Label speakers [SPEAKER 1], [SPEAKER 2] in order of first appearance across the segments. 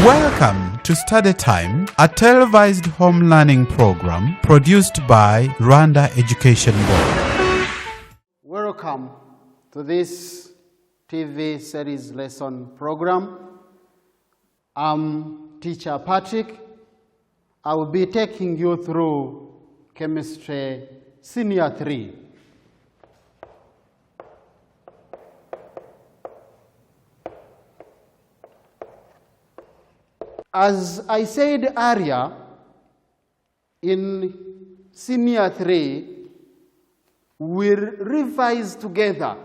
[SPEAKER 1] Welcome to Study Time, a televised home learning program produced by Rwanda Education Board.
[SPEAKER 2] Welcome to this TV series lesson program. I'm Teacher Patrick. I will be taking you through Chemistry Senior 3. As I said earlier, in Senior 3, we'll revise together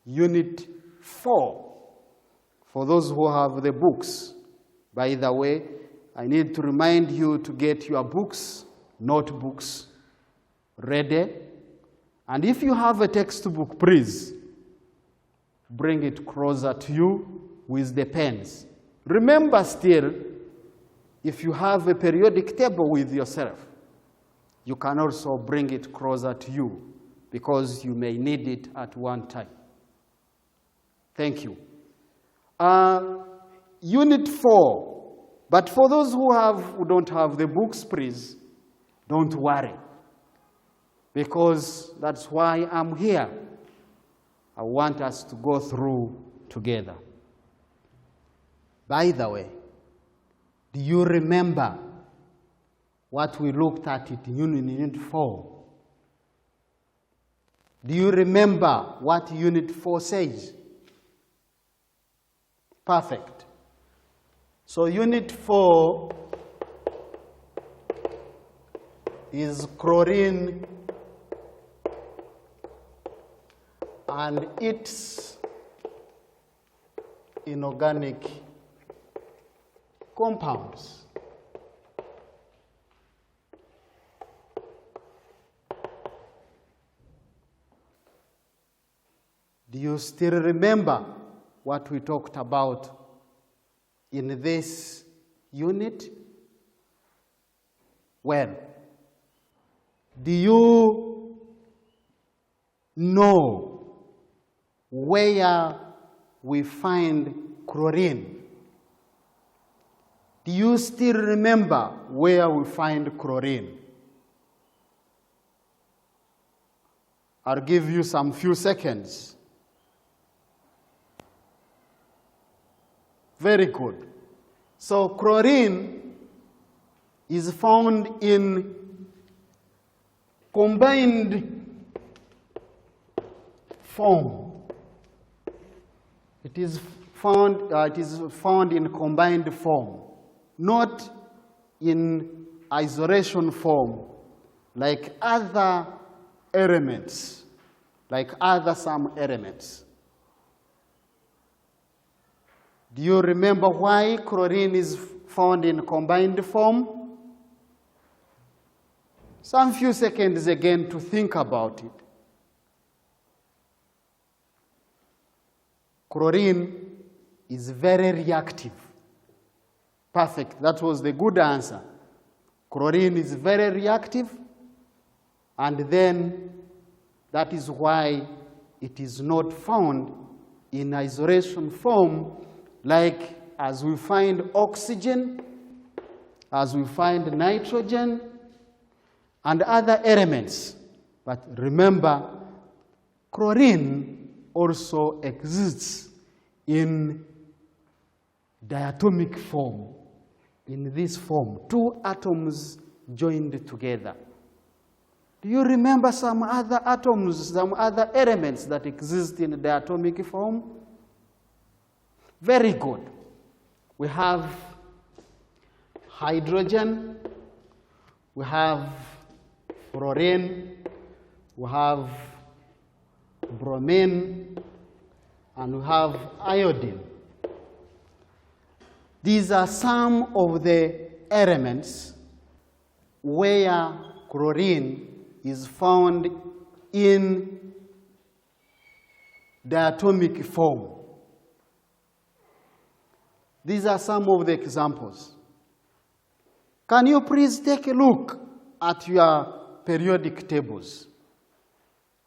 [SPEAKER 2] Unit 4 for those who have the books. By the way, I need to remind you to get your books, notebooks ready. And if you have a textbook, please bring it closer to you with the pens. Remember still, if you have a periodic table with yourself, you can also bring it closer to you because you may need it at one time. Thank you. Unit 4, but for those who don't have the books, please, don't worry, because that's why I'm here. I want us to go through together. By the way, do you remember what we looked at in Unit 4? Do you remember what Unit 4 says? Perfect. So Unit 4 is chlorine and its inorganic compounds. Do you still remember what we talked about in this unit? Well, do you know where we find chlorine? Do you still remember where we find chlorine? I'll give you some few seconds. Very good. So chlorine is found in combined form. It is found in combined form, not in isolation form, like other elements, like some elements. Do you remember why chlorine is found in combined form? Some few seconds again to think about it. Chlorine is very reactive. Perfect, that was the good answer. Chlorine is very reactive, and then that is why it is not found in isolation form, like as we find oxygen, as we find nitrogen, and other elements. But remember, chlorine also exists in diatomic form, in this form, two atoms joined together. Do you remember some other atoms, some other elements that exist in diatomic form? Very good. We have hydrogen, we have fluorine, we have bromine, and we have iodine. These are some of the elements where chlorine is found in diatomic form. These are some of the examples. Can you please take a look at your periodic tables?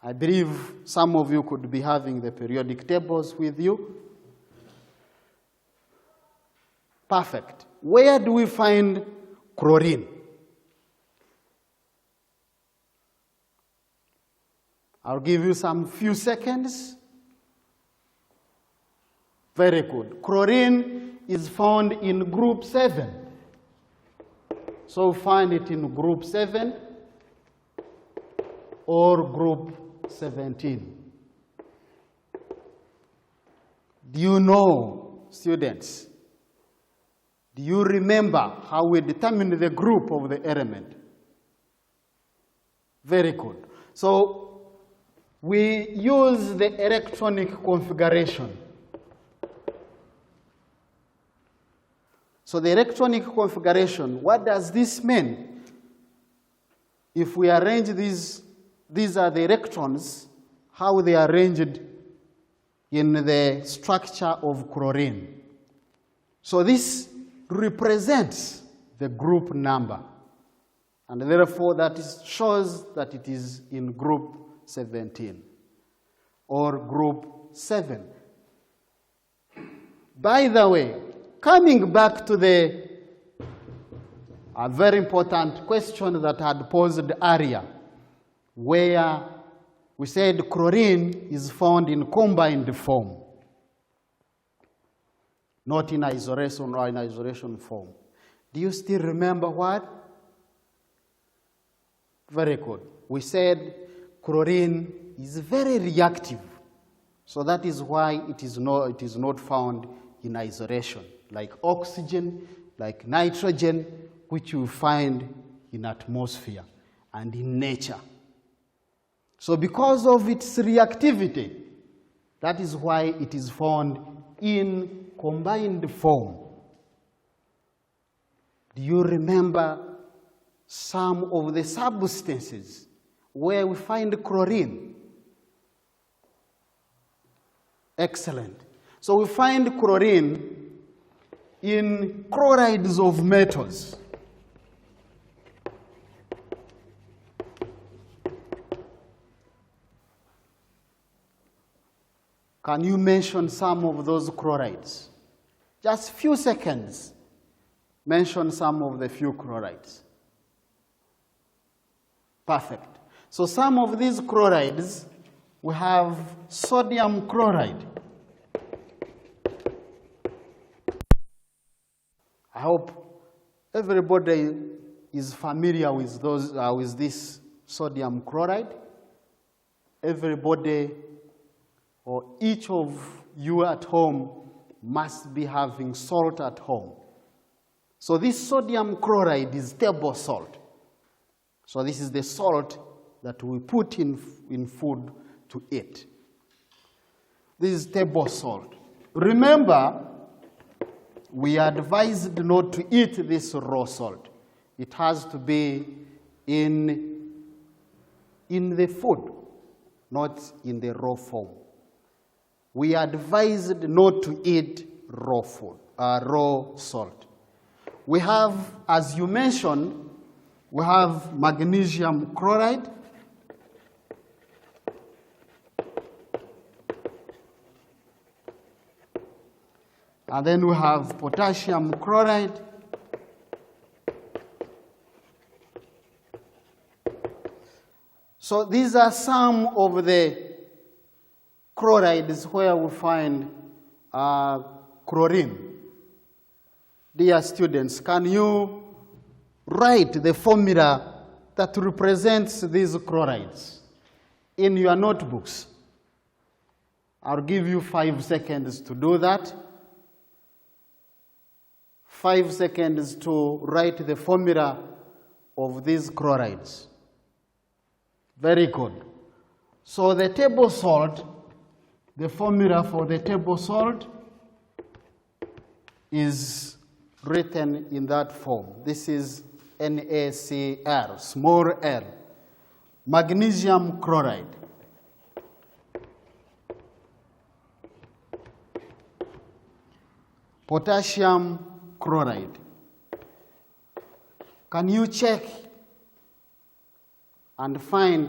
[SPEAKER 2] I believe some of you could be having the periodic tables with you. Perfect. Where do we find chlorine? I'll give you some few seconds. Very good. Chlorine is found in group 7. So find it in group 7 or group 17. Do you know, students? Do you remember how we determine the group of the element? Very good. So we use the electronic configuration. So the electronic configuration, what does this mean? If we arrange these are the electrons, how they are arranged in the structure of chlorine. So this represents the group number. And therefore, that shows that it is in group 17 or group 7. By the way, coming back to a very important question that I had posed earlier, where we said chlorine is found in combined form, not in isolation or in isolation form. Do you still remember what? Very good. We said chlorine is very reactive. So that is why it is not found in isolation, like oxygen, like nitrogen, which you find in atmosphere and in nature. So because of its reactivity, that is why it is found in combined form. Do you remember some of the substances where we find chlorine? Excellent. So we find chlorine in chlorides of metals. Can you mention some of those chlorides? Just few seconds. Mention some of the few chlorides. Perfect. So some of these chlorides, we have sodium chloride. I hope everybody is familiar with with this sodium chloride. Everybody or each of you at home must be having salt at home. So this sodium chloride is table salt. So this is the salt that we put in food to eat. This is table salt. Remember, we are advised not to eat this raw salt. It has to be in the food, not in the raw form. We are advised not to eat raw food, raw salt. We have, as you mentioned, we have magnesium chloride. And then we have potassium chloride. So these are some of the chlorides where we find chlorine. Dear students, can you write the formula that represents these chlorides in your notebooks? I'll give you 5 seconds to do that. 5 seconds to write the formula of these chlorides. Very good. So the table salt, the formula for the table salt is written in that form. This is NaCl, small l. Magnesium chloride. Potassium chloride. Can you check and find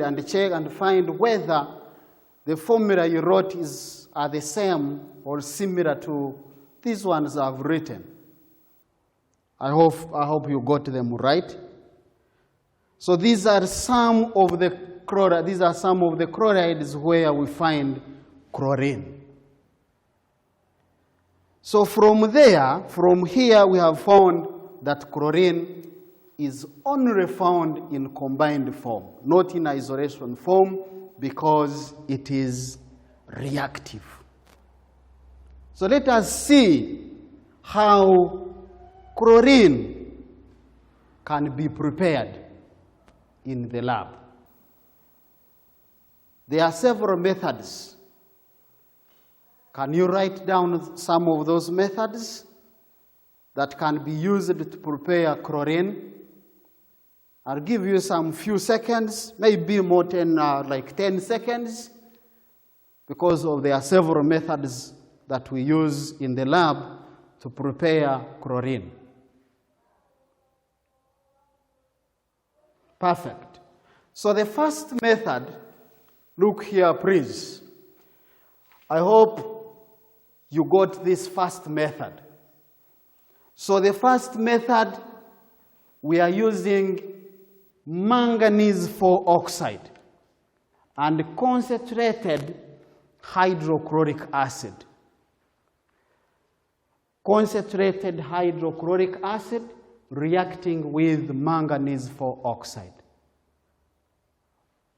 [SPEAKER 2] whether the formula you wrote are the same or similar to these ones I've written? I hope you got them right. So these are some of the chlorides where we find chlorine. So from here we have found that chlorine is only found in combined form, not in isolation form, because it is reactive. So let us see how chlorine can be prepared in the lab. There are several methods. Can you write down some of those methods that can be used to prepare chlorine? I'll give you some few seconds, maybe more than like 10 seconds, because there are several methods that we use in the lab to prepare chlorine. Perfect. So the first method, look here please. I hope you got this first method. So the first method, we are using manganese 4 oxide and concentrated hydrochloric acid. Concentrated hydrochloric acid reacting with manganese 4 oxide.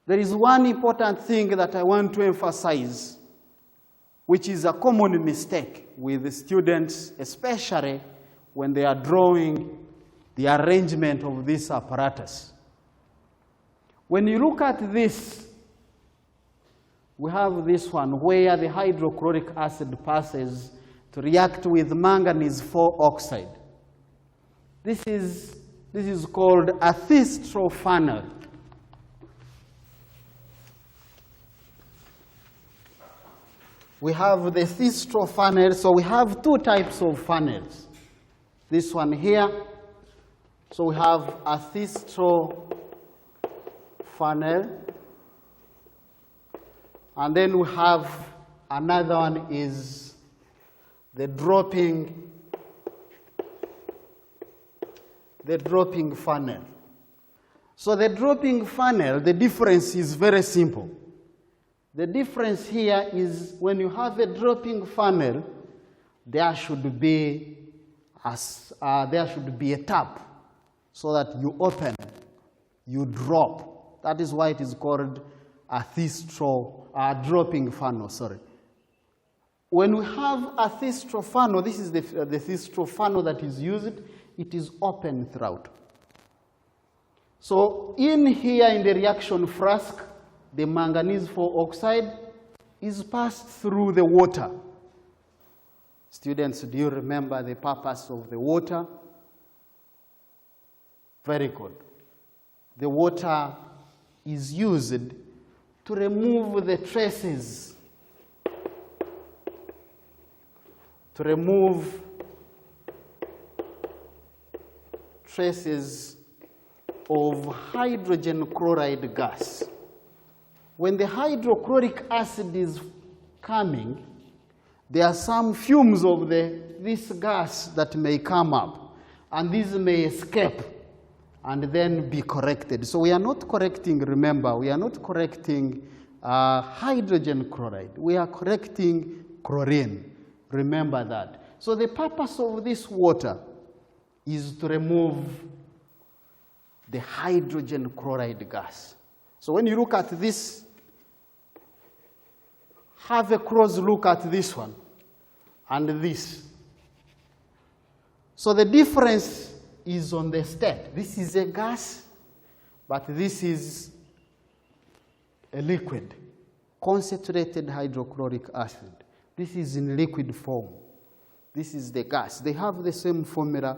[SPEAKER 2] There is one important thing that I want to emphasize, which is a common mistake with the students, especially when they are drawing the arrangement of this apparatus. When you look at this, we have this one where the hydrochloric acid passes to react with manganese 4 oxide. This is called a thistro funnel. We have the thistro funnel, so we have two types of funnels. This one here, so we have a thistro funnel, and then we have another one is the dropping funnel. So the dropping funnel, the difference is very simple. The difference here is when you have a dropping funnel, there should be a tap so that you open, you drop. That is why it is called a dropping funnel, sorry. When we have a thistro funnel, this is the thistro funnel that is used, it is open throughout. So in here in the reaction flask, the manganese 4 oxide is passed through the water. Students, do you remember the purpose of the water? Very good. The water is used to remove the traces, of hydrogen chloride gas. When the hydrochloric acid is coming, there are some fumes of this gas that may come up, and these may escape and then be corrected. So we are not correcting, remember, we are not correcting hydrogen chloride. We are correcting chlorine. Remember that. So the purpose of this water is to remove the hydrogen chloride gas. So when you look at this, have a close look at this one and this. So the difference is on the state. This is a gas, but this is a liquid, concentrated hydrochloric acid. This is in liquid form. This is the gas. They have the same formula,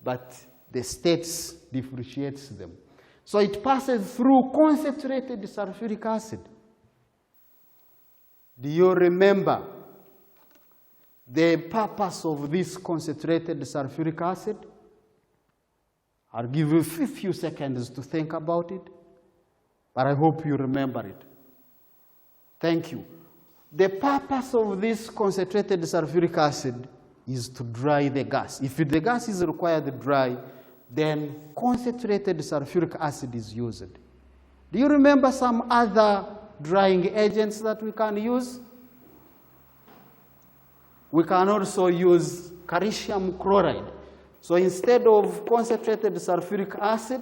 [SPEAKER 2] but the states differentiates them. So it passes through concentrated sulfuric acid. Do you remember the purpose of this concentrated sulfuric acid? I'll give you a few seconds to think about it, but I hope you remember it. Thank you. The purpose of this concentrated sulfuric acid is to dry the gas. If the gas is required to dry, then concentrated sulfuric acid is used. Do you remember some other drying agents that we can use? We can also use calcium chloride. So instead of concentrated sulfuric acid,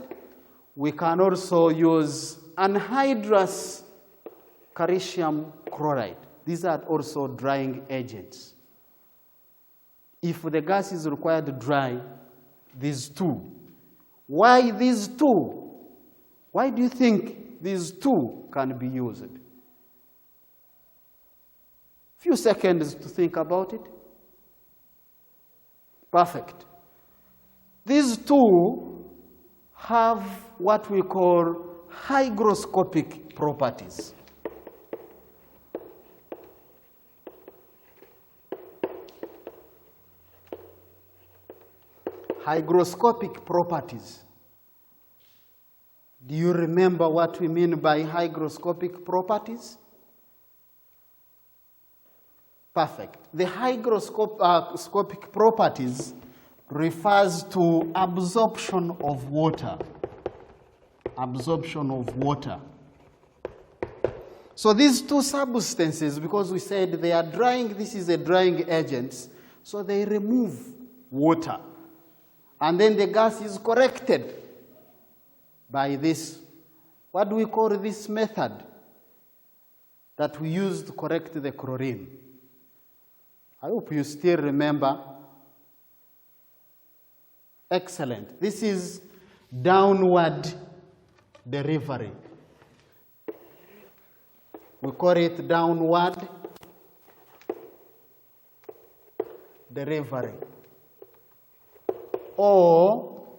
[SPEAKER 2] we can also use anhydrous calcium chloride. These are also drying agents. If the gas is required to dry, these two. Why these two? Why do you think these two can be used? Few seconds to think about it. Perfect. These two have what we call hygroscopic properties. Hygroscopic properties. Do you remember what we mean by hygroscopic properties? Perfect. The hygroscopic properties refers to absorption of water. Absorption of water. So these two substances, because we said they are drying, this is a drying agent, so they remove water. And then the gas is corrected by this. What do we call this method that we use to correct the chlorine? I hope you still remember. Excellent. This is downward delivery. We call it downward delivery, or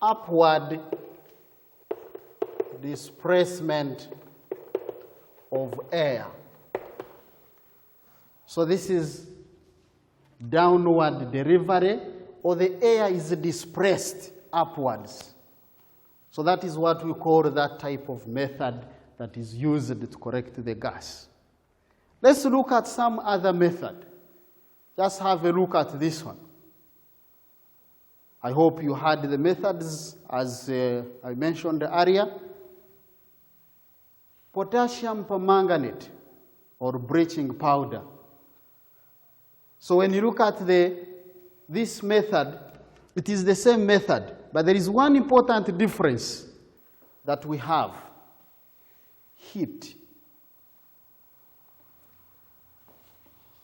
[SPEAKER 2] upward displacement of air. So this is downward delivery, or the air is displaced upwards. So that is what we call that type of method that is used to correct the gas. Let's look at some other method. Just have a look at this one. I hope you had the methods as I mentioned earlier. Potassium permanganate, or bleaching powder. So when you look at this method, it is the same method, but there is one important difference that we have: heat.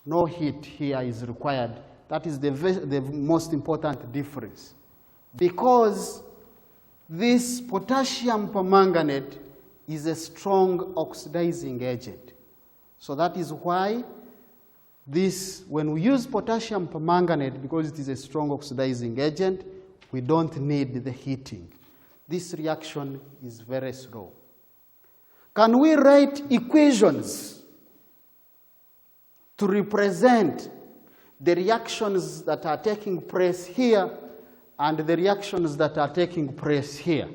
[SPEAKER 2] No heat here is required. That is the most important difference. Because this potassium permanganate is a strong oxidizing agent. So that is why when we use potassium permanganate, because it is a strong oxidizing agent, we don't need the heating. This reaction is very slow. Can we write equations to represent the reactions that are taking place here and the reactions that are taking place here?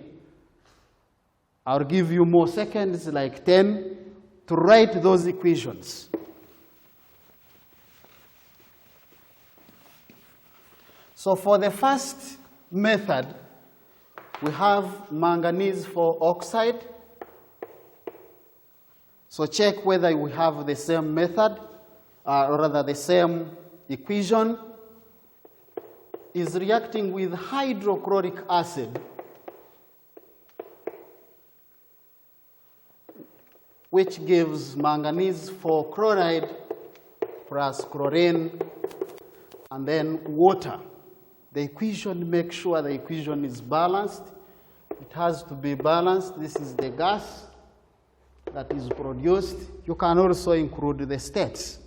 [SPEAKER 2] I'll give you more seconds, like 10, to write those equations. So for the first method, we have manganese 4 oxide. So check whether we have the same method, or rather the same equation. Is reacting with hydrochloric acid, which gives manganese 4 chloride plus chlorine, and then water. The equation, make sure the equation is balanced. It has to be balanced. This is the gas that is produced. You can also include the states.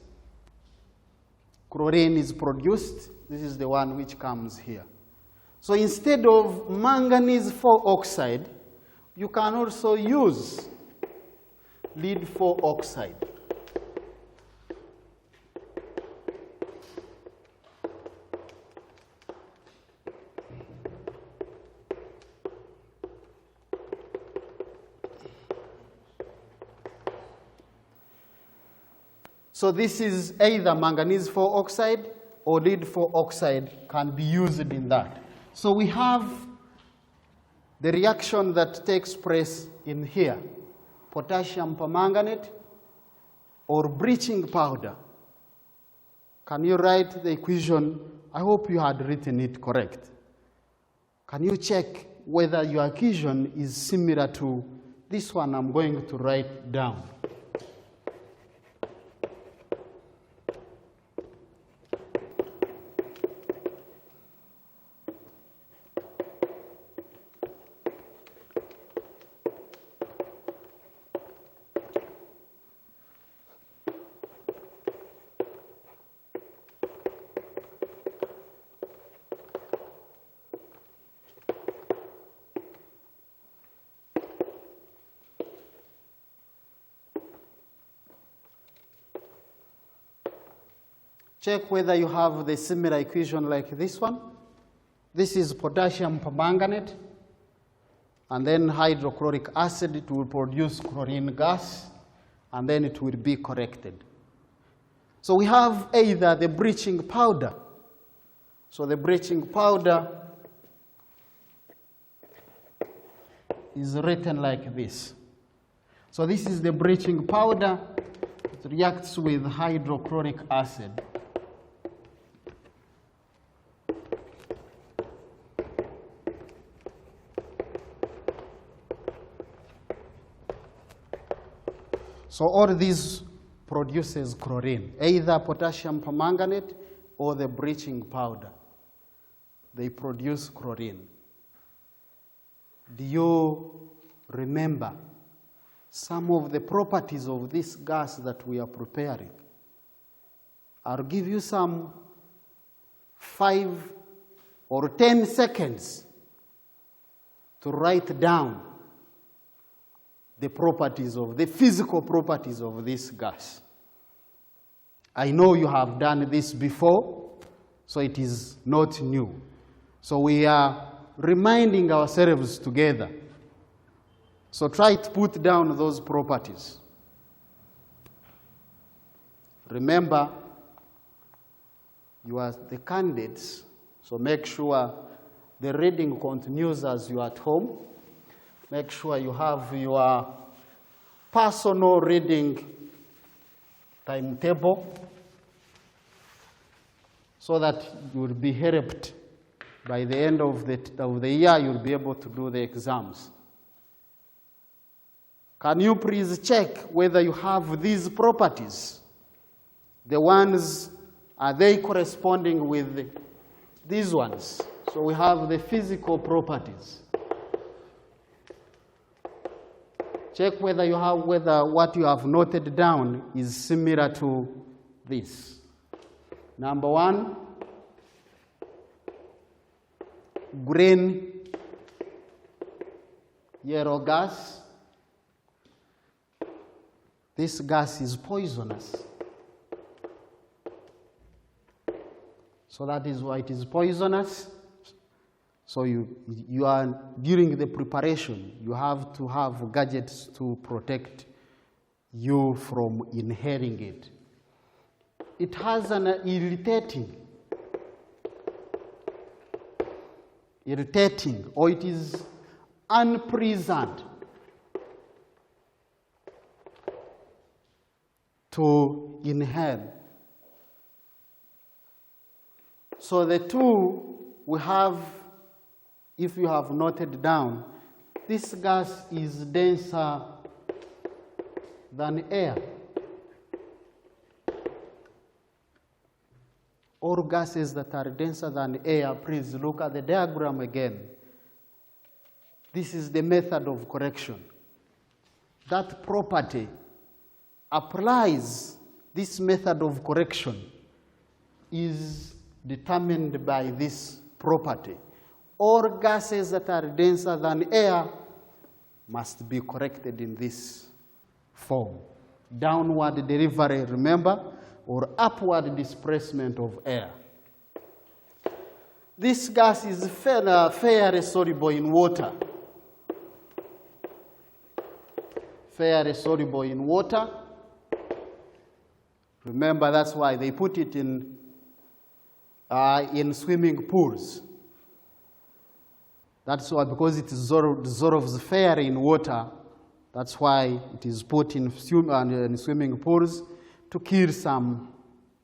[SPEAKER 2] Chlorine is produced. This is the one which comes here. So instead of manganese 4 oxide, you can also use lead 4 oxide. So this is either manganese 4 oxide or lead 4 oxide can be used in that. So we have the reaction that takes place in here, potassium permanganate or bleaching powder. Can you write the equation? I hope you had written it correct. Can you check whether your equation is similar to this one I'm going to write down? Check whether you have the similar equation like this one. This is potassium permanganate, and then hydrochloric acid. It will produce chlorine gas, and then it will be corrected. So we have either the bleaching powder. So the bleaching powder is written like this. So this is the bleaching powder. It reacts with hydrochloric acid. So all these produces chlorine, either potassium permanganate or the bleaching powder. They produce chlorine. Do you remember some of the properties of this gas that we are preparing? I'll give you some 5 or 10 seconds to write down the properties of, the physical properties of this gas. I know you have done this before, so it is not new. So we are reminding ourselves together. So try to put down those properties. Remember, you are the candidates, so make sure the reading continues as you are at home. Make sure you have your personal reading timetable so that you will be helped. By the end of the year, you'll be able to do the exams. Can you please check whether you have these properties? The ones, are they corresponding with these ones? So we have the physical properties. Check whether you have, whether what you have noted down is similar to this. Number 1, green, yellow gas. This gas is poisonous. So that is why it is poisonous. So you are, during the preparation, you have to have gadgets to protect you from inhaling it. It has an irritating, or it is unpleasant to inhale. So the two we have, if you have noted down, this gas is denser than air. All gases that are denser than air, please look at the diagram again. This is the method of correction. That property applies, this method of correction is determined by this property. All gases that are denser than air must be corrected in this form. Downward delivery, remember, or upward displacement of air. This gas is fairly soluble in water. Fairly soluble in water. Remember, that's why they put it in swimming pools. That's why, because it dissolves fair in water, that's why it is put in swimming pools to kill some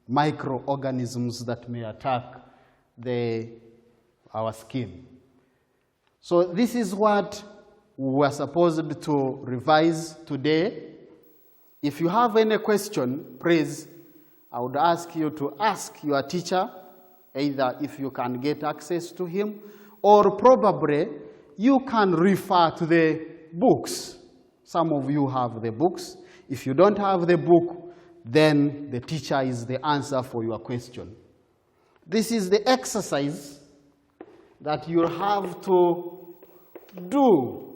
[SPEAKER 2] microorganisms that may attack our skin. So this is what we are supposed to revise today. If you have any question, please, I would ask you to ask your teacher, either if you can get access to him, or probably you can refer to the books. Some of you have the books. If you don't have the book, then the teacher is the answer for your question. This is the exercise that you have to do.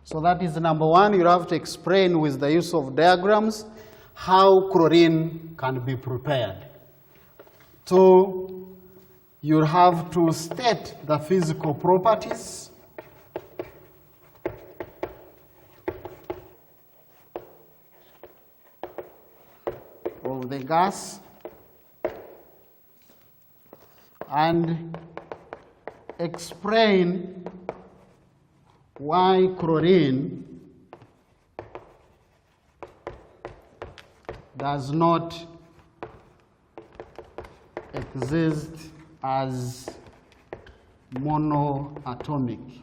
[SPEAKER 2] So that is number one. You have to explain with the use of diagrams how chlorine can be prepared. Two, you have to state the physical properties. Of the gas, and explain why chlorine does not exist as monoatomic.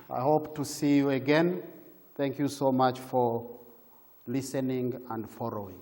[SPEAKER 2] I hope to see you again. Thank you so much for listening and following.